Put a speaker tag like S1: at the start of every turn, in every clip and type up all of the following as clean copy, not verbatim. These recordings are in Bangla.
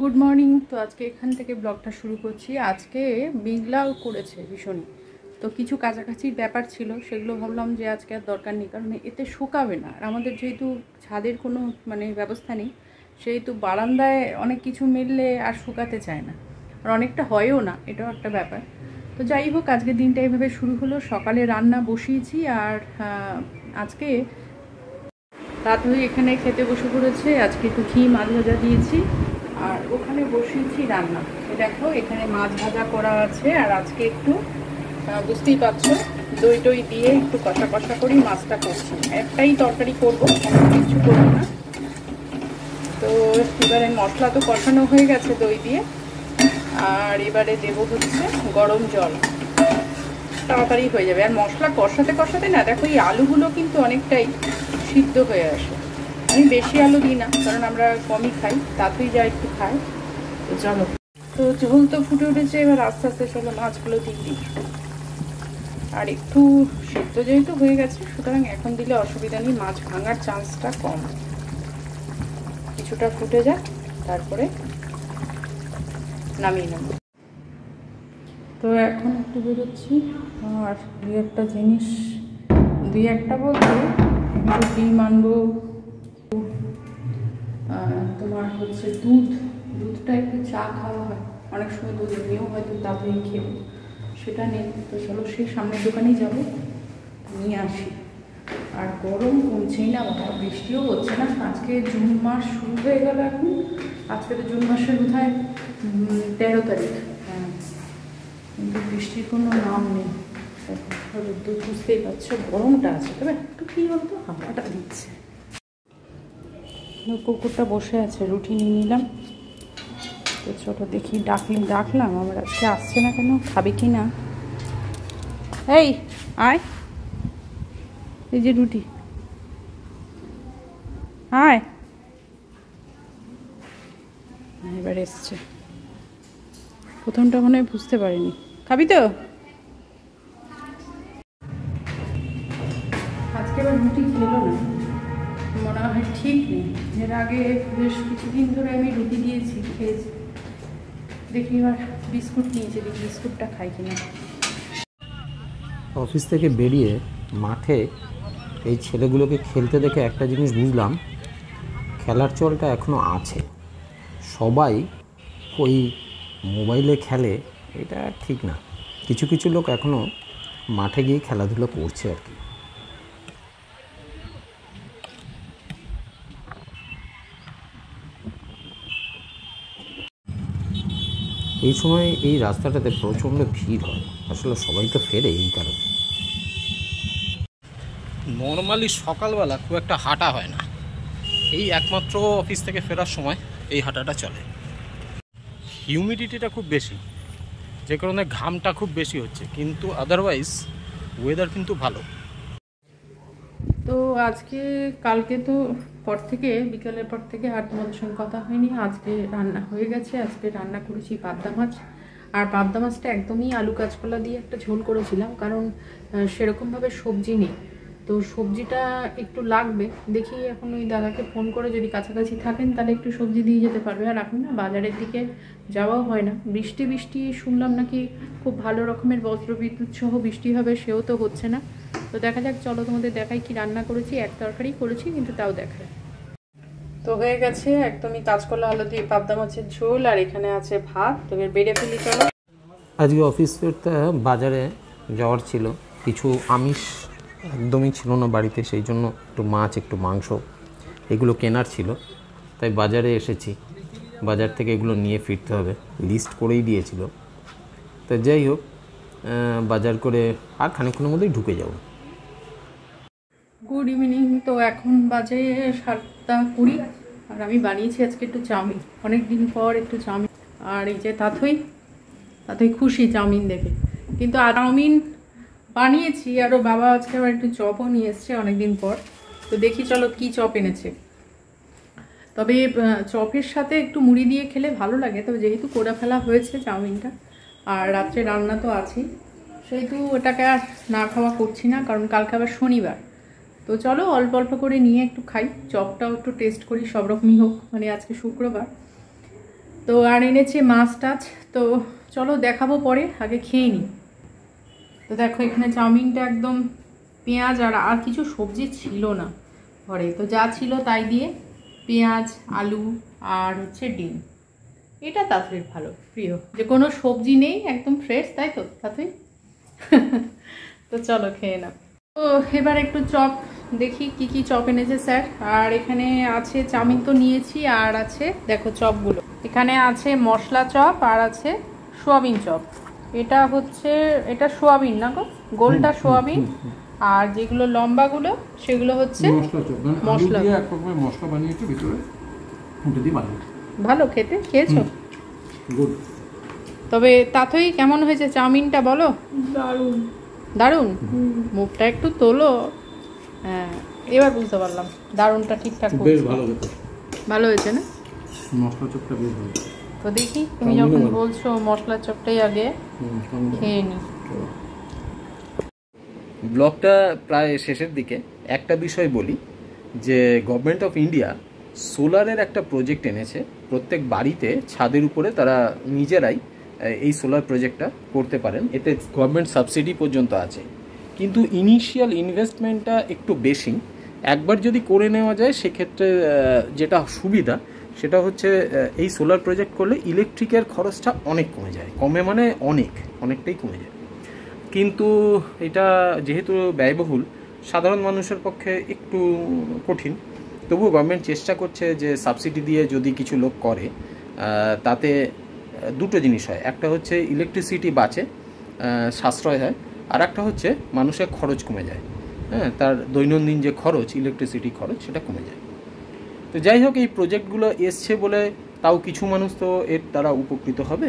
S1: Good morning. তো আজকে এখান থেকে ব্লগটা শুরু করছি। আজকে মেঘলাও করেছে ভীষণই, তো কিছু কাছাকাছির ব্যাপার ছিল, সেগুলো ভাবলাম যে আজকে আর দরকার নেই, কারণ এতে শুকাবে না। আর আমাদের যেহেতু ছাদের কোনো ব্যবস্থা নেই, সেহেতু বারান্দায় অনেক কিছু মেললে আর শুকাতে চায় না, আর অনেকটা হয়ও না, এটাও একটা ব্যাপার। তো যাই হোক, আজকের দিনটা এইভাবে শুরু হলো। সকালে রান্না বসিয়েছি, আর আজকে রাতুই এখানে খেতে বসে পড়েছে। আজকে একটু ঘি মাছ ভাজা দিয়েছি, আর ওখানে বসিয়েছি রান্না। দেখো এখানে মাছ ভাজা করা আছে, আর আজকে একটু বুঝতেই পারছো দই টই দিয়ে একটু কষা কষা করেই মাছটা করছি। একটাই তরকারি করবো, কিছু করবো না। তো এবারে মশলা তো কষানো হয়ে গেছে দই দিয়ে, আর এবারে দেবো হচ্ছে গরম জল, তাড়াতাড়ি হয়ে যাবে। আর মশলা কষাতে কষাতে না দেখো এই আলুগুলো কিন্তু অনেকটাই সিদ্ধ হয়ে আসে। আমি বেশি আলু দিই না, কারণ আমরা কমই খাই, তাতেই যা একটু খাই। তো চলো, তো ঝোল তো ফুটে উঠেছে, এবার আস্তে আস্তে চলো মাছগুলো দিয়ে দিই। আর একটু সেদ্ধ যেহেতু হয়ে গেছে, সুতরাং এখন দিলে অসুবিধা নেই, মাছ ভাঙার চান্সটা কম। কিছুটা ফুটে যাক, তারপরে নামিয়ে নেব। তো এখন একটু বেরোচ্ছি, আর দুই একটা বলতে একটু ডিম আনবো, তোমার হচ্ছে দুধটা একটু চা খাওয়া হয়, অনেক সময় দুধ এমনিও হয়তো তাড়াতাড়ি খেয়ে, সেটা নেই। তো চলো সেই সামনের দোকানেই যাবো, নিয়ে আসি। আর গরম কমছেই না বাবা, বৃষ্টিও হচ্ছে না। আজকে জুন মাস শুরু হয়ে গেল এখন, আজকে তো জুন মাসের বোধহয় 13 তারিখ, হ্যাঁ, কিন্তু বৃষ্টির কোনো নাম নেই। রোদ্দুর বুঝতেই পারছো, গরমটা আছে, তবে একটু কী বলতো হাওয়াটা দিচ্ছে। কুকুরটা বসে আছে, রুটি নিয়ে নিলাম। তো ছোটো দেখি ডাকলাম, আমার আজকে আসছে না কেন, খাবে কি না। এই আয়, এই যে রুটি, আয়। এবার এসছে, প্রথমটা মনে হয় বুঝতে পারিনি। খাবি তো আজকে? এবার রুটি খেলো না, মনে হয় ঠিক নেই। এর আগে বেশ কিছুদিন ধরে আমি রুটি দিয়েছি, খেয়েছি। দেখি এবার বিস্কুট নিয়েছে, দেখি বিস্কুটটা খাই কিনা।
S2: অফিস থেকে বেরিয়ে মাঠে এই ছেলেগুলোকে খেলতে দেখে একটা জিনিস বুঝলাম, খেলার চলটা এখনও আছে। সবাই ওই মোবাইলে খেলে, এটা ঠিক না। কিছু কিছু লোক এখনও মাঠে গিয়ে খেলাধুলো করছে আর কি। এই সময় এই রাস্তাটাতে প্রচণ্ড ভিড় হয়, আসলে সবাই তো ফেরে এই কারণে। নর্মালি সকালবেলা খুব একটা হাঁটা হয় না, এই একমাত্র অফিস থেকে ফেরার সময় এই হাঁটাটা চলে। হিউমিডিটিটা খুব বেশি, যে কারণে ঘামটা খুব বেশি হচ্ছে, কিন্তু আদারওয়াইজ ওয়েদার কিন্তু ভালো।
S1: তো আজকে কালকে তো বিকালের পর থেকে আর তোমাদের সঙ্গে কথা হয়নি। আজকে রান্না হয়ে গেছে, আজকে রান্না করেছি পাবদা মাছ। আর পাবদা মাছটা একদমই আলু কাঁচকলা দিয়ে একটা ঝোল করেছিলাম, কারণ সেরকমভাবে সবজি নেই, তো সবজিটা একটু লাগবে। দেখি এখন ওই দাদাকে ফোন করে, যদি কাছাকাছি থাকেন তাহলে একটু সবজি দিয়ে যেতে পারবে। আর এখন না বাজারের দিকে যাওয়াও হয় না, বৃষ্টি শুনলাম নাকি খুব ভালো রকমের বজ্রবিদ্যুৎ সহ বৃষ্টি হবে, সেও তো হচ্ছে না। তো দেখা যাক, চলো তোমাদের দেখাই কি রান্না করেছি। এক তরকারি করেছি, কিন্তু তাও দেখায়। তো হয়ে গেছে একদমই কাঁচকলা আলু দিয়ে পাবদা মাছের ঝোল, আর এখানে আছে ভাত। তো এবার বেড়ে ফেলি চলো।
S2: আজকে অফিস ফিরতে বাজারে যাওয়ার ছিল, কিছু আমিষ একদমই ছিল না বাড়িতে, সেই জন্য একটু মাছ একটু মাংস এগুলো কেনার ছিল, তাই বাজারে এসেছি। বাজার থেকে এগুলো নিয়ে ফিরতে হবে, লিস্ট করেই দিয়েছিল। তো যাই হোক, বাজার করে আর খানিকক্ষণের মধ্যেই ঢুকে যাব।
S1: Good evening. তো এখন বাজে 7:20, আর আমি বানিয়েছি আজকে একটু চাউমিন, অনেক দিন পর একটু চাউমিন। আর এই যে তাতই খুশি চাউমিন দেখে, কিন্তু চাউমিন বানিয়েছি, আরও বাবা আজকে আবার একটু চপও নিয়ে এসছে অনেকদিন পর। তো দেখি চলো কি চপ এনেছে। তবে চপের সাথে একটু মুড়ি দিয়ে খেলে ভালো লাগে, তবে যেহেতু করে ফেলা হয়েছে চাউমিনটা, আর রাত্রে রান্না তো আছেই, সেহেতু ওটাকে আর না খাওয়া করছি না, কারণ কালকে আবার শনিবার। তো চলো অল্প অল্প করে নিয়ে একটু খাই, চপটাও একটু টেস্ট করি, সব রকমই হোক, আজকে শুক্রবার। তো আর এনেছে মাছ টাছ, তো চলো দেখাবো পরে, আগে খেয়ে নিই। তো দেখো এখানে চাউমিনটা একদম পেঁয়াজ আর কিছু সবজি ছিল না ঘরে, তো যা ছিল তাই দিয়ে পেঁয়াজ আলু আর হচ্ছে ডিম। এটা তাড়াতাড়ি ভালো প্রিয়, যে কোনো সবজি নেই, একদম ফ্রেশ, তাই তো তাড়াতাড়ি। তো চলো খেয়ে নাও। তো এবার একটু চপ দেখি কি কি চপ এনেছে স্যার। আর এখানে আছে চাউমিন তো নিয়েছি, আর আছে দেখো চপগুলো, এখানে আছে মশলা চপ আর আছে সোয়াবিন চপ। এটা হচ্ছে এটা সোয়াবিন না গো, গোলটা সোয়াবিন, আর যেগুলো লম্বাগুলো সেগুলো হচ্ছে মশলা দিয়ে এক রকমের মশলা বানিয়েছে ভিতরে, ওটা দিয়ে বানানো ভালো খেতে। খেয়েছো? গুড। তবে তাতেই কেমন হয়েছে চাউমিনটা বলো? দারুণ দারুণ। মুখটা একটু তোলো। হ্যাঁ এবার বুঝতে পারলাম, দারুণটা ঠিকঠাক বেশ ভালো হয়েছে। ভালো হয়েছে না? মশলা চপটা বেশ ভালো। তো দেখি তুমি যখন বলছো মশলা চপটাই আগে খেয়ে নি।
S2: ব্লগটা প্রায় শেষের দিকে। একটা বিষয় বলি যে গভর্নমেন্ট অফ ইন্ডিয়া সোলারের একটা প্রজেক্ট এনেছে, প্রত্যেক বাড়িতে ছাদের উপরে তারা নিজেরাই এই সোলার প্রজেক্টটা করতে পারেন, এতে গভর্নমেন্ট সাবসিডি পর্যন্ত আছে। কিন্তু ইনিশিয়াল ইনভেস্টমেন্টটা একটু বেশি। একবার যদি করে নেওয়া যায় সেক্ষেত্রে যেটা সুবিধা সেটা হচ্ছে এই সোলার প্রজেক্ট করলে ইলেকট্রিকের খরচটা অনেক কমে যায়, কমে মানে অনেকটাই কমে যায়। কিন্তু এটা যেহেতু ব্যয়বহুল, সাধারণ মানুষের পক্ষে একটু কঠিন। তবুও গভর্নমেন্ট চেষ্টা করছে যে সাবসিডি দিয়ে যদি কিছু লোক করে তাতে দুটো জিনিস হয়, একটা হচ্ছে ইলেকট্রিসিটি বাঁচে, সাশ্রয় হয়, আর একটা হচ্ছে মানুষের খরচ কমে যায়। হ্যাঁ, তার দৈনন্দিন যে খরচ, ইলেকট্রিসিটি খরচ, সেটা কমে যায়। তো যাই হোক, এই প্রজেক্টগুলো এসছে বলে তাও কিছু মানুষ তো এর দ্বারা উপকৃত হবে,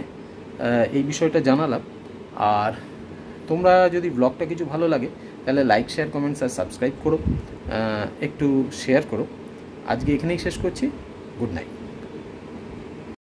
S2: এই বিষয়টা জানালাম। আর তোমরা যদি ব্লগটা কিছু ভালো লাগে তাহলে লাইক শেয়ার কমেন্টস আর সাবস্ক্রাইব করো, একটু শেয়ার করো। আজকে এখানেই শেষ করছি। Good night.